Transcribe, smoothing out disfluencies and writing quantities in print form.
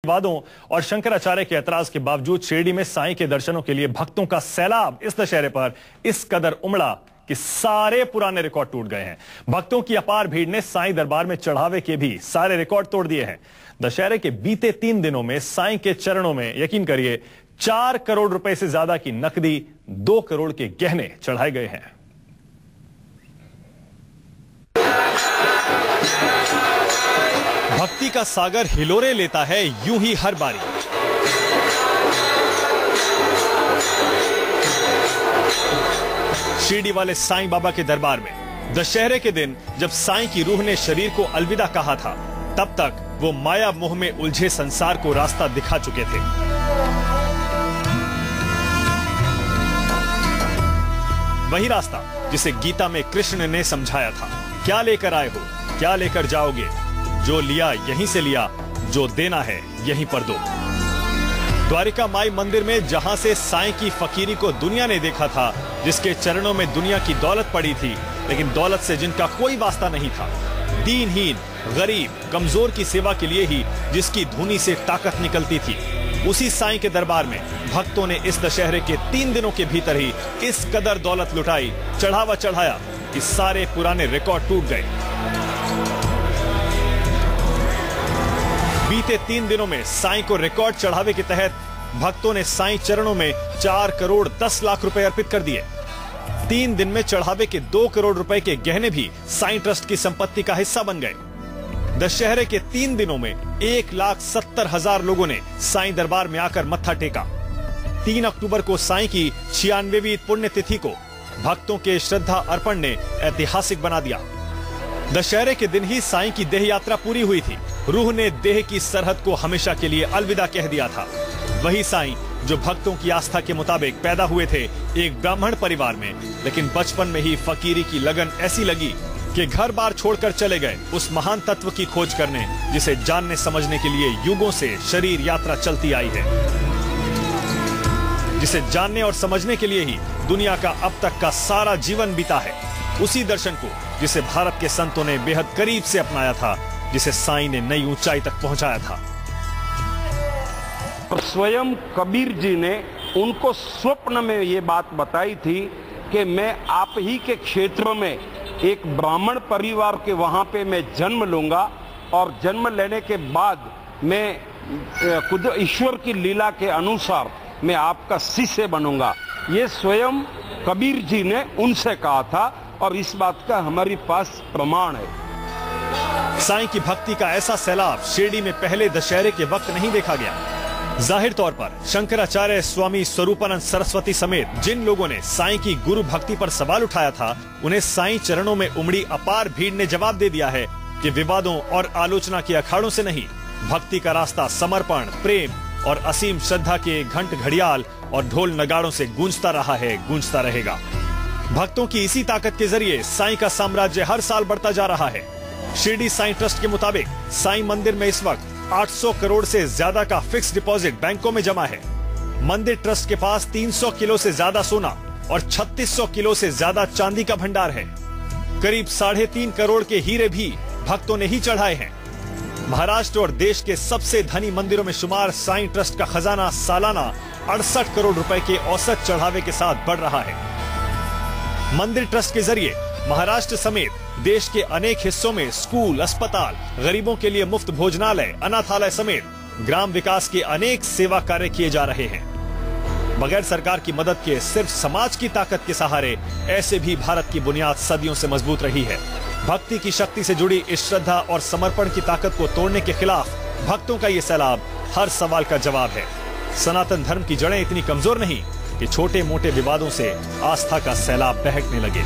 विवादों और शंकराचार्य के ऐतराज के बावजूद शिरडी में साईं के दर्शनों के लिए भक्तों का सैलाब इस दशहरे पर इस कदर उमड़ा कि सारे पुराने रिकॉर्ड टूट गए हैं। भक्तों की अपार भीड़ ने साईं दरबार में चढ़ावे के भी सारे रिकॉर्ड तोड़ दिए हैं। दशहरे के बीते 3 दिनों में साईं के चरणों में यकीन करिए 4 करोड़ रुपए से ज्यादा की नकदी, 2 करोड़ के गहने चढ़ाए गए हैं। भक्ति का सागर हिलोरे लेता है यूं ही हर बारी। शिरडी वाले साईं बाबा के दरबार में दशहरे के दिन जब साईं की रूह ने शरीर को अलविदा कहा था, तब तक वो माया मोह में उलझे संसार को रास्ता दिखा चुके थे। वही रास्ता जिसे गीता में कृष्ण ने समझाया था, क्या लेकर आए हो, क्या लेकर जाओगे, जो लिया यहीं से लिया, जो देना है यहीं पर दो। द्वारिका माई मंदिर में जहां से साईं की फकीरी को दुनिया ने देखा था, जिसके चरणों में दुनिया की दौलत पड़ी थी, लेकिन दौलत से जिनका कोई वास्ता नहीं था, दीनहीन, गरीब, कमजोर की सेवा के लिए ही जिसकी धुनी से ताकत निकलती थी, उसी साईं के दरबार में भक्तों ने इस दशहरे के 3 दिनों के भीतर ही इस कदर दौलत लुटाई, चढ़ावा चढ़ाया कि सारे पुराने रिकॉर्ड टूट गए। बीते 3 दिनों में साईं को रिकॉर्ड चढ़ावे के तहत भक्तों ने साईं चरणों में 4 करोड़ 10 लाख रुपए अर्पित कर दिए। 3 दिन में चढ़ावे के 2 करोड़ रुपए के गहने भी साईं ट्रस्ट की संपत्ति का हिस्सा बन गए। दशहरे के 3 दिनों में 1,70,000 लोगों ने साईं दरबार में आकर मत्था टेका। 3 अक्टूबर को साईं की 96वीं पुण्यतिथि को भक्तों के श्रद्धा अर्पण ने ऐतिहासिक बना दिया। दशहरे के दिन ही साईं की देह यात्रा पूरी हुई थी। रूह ने देह की सरहद को हमेशा के लिए अलविदा कह दिया था। वही साईं जो भक्तों की आस्था के मुताबिक पैदा हुए थे एक ब्राह्मण परिवार में, लेकिन बचपन में ही फकीरी की लगन ऐसी लगी कि घर बार छोड़कर चले गए उस महान तत्व की खोज करने, जिसे जानने समझने के लिए युगों से शरीर यात्रा चलती आई है, जिसे जानने और समझने के लिए ही दुनिया का अब तक का सारा जीवन बीता है। उसी दर्शन को जिसे भारत के संतों ने बेहद करीब से अपनाया था, जिसे साईं ने नई ऊंचाई तक पहुंचाया था। स्वयं कबीर जी ने उनको स्वप्न में ये बात बताई थी कि मैं आप ही के क्षेत्र में एक ब्राह्मण परिवार के वहां पे मैं जन्म लूंगा और जन्म लेने के बाद मैं खुद ईश्वर की लीला के अनुसार मैं आपका शिष्य बनूंगा। ये स्वयं कबीर जी ने उनसे कहा था और इस बात का हमारे पास प्रमाण है। साईं की भक्ति का ऐसा सैलाब शिरडी में पहले दशहरे के वक्त नहीं देखा गया। जाहिर तौर पर शंकराचार्य स्वामी स्वरूपानंद सरस्वती समेत जिन लोगों ने साईं की गुरु भक्ति पर सवाल उठाया था, उन्हें साईं चरणों में उमड़ी अपार भीड़ ने जवाब दे दिया है कि विवादों और आलोचना के अखाड़ों से नहीं, भक्ति का रास्ता समर्पण, प्रेम और असीम श्रद्धा के घंट घड़ियाल और ढोल नगाड़ों से गूंजता रहा है, गूंजता रहेगा। भक्तों की इसी ताकत के जरिए साईं का साम्राज्य हर साल बढ़ता जा रहा है। शिरडी साईं ट्रस्ट के मुताबिक साईं मंदिर में इस वक्त 800 करोड़ से ज्यादा का फिक्स डिपॉजिट बैंकों में जमा है। मंदिर ट्रस्ट के पास 300 किलो से ज्यादा सोना और 3600 किलो से ज्यादा चांदी का भंडार है। करीब 3.5 करोड़ के हीरे भी भक्तों ने ही चढ़ाए हैं। महाराष्ट्र और देश के सबसे धनी मंदिरों में शुमार साईं ट्रस्ट का खजाना सालाना 68 करोड़ रुपए के औसत चढ़ावे के साथ बढ़ रहा है। मंदिर ट्रस्ट के जरिए महाराष्ट्र समेत देश के अनेक हिस्सों में स्कूल, अस्पताल, गरीबों के लिए मुफ्त भोजनालय, अनाथालय समेत ग्राम विकास के अनेक सेवा कार्य किए जा रहे हैं। बगैर सरकार की मदद के सिर्फ समाज की ताकत के सहारे ऐसे भी भारत की बुनियाद सदियों से मजबूत रही है। भक्ति की शक्ति से जुड़ी इस श्रद्धा और समर्पण की ताकत को तोड़ने के खिलाफ भक्तों का ये सैलाब हर सवाल का जवाब है। सनातन धर्म की जड़ें इतनी कमजोर नहीं कि छोटे मोटे विवादों से आस्था का सैलाब बहकने लगे।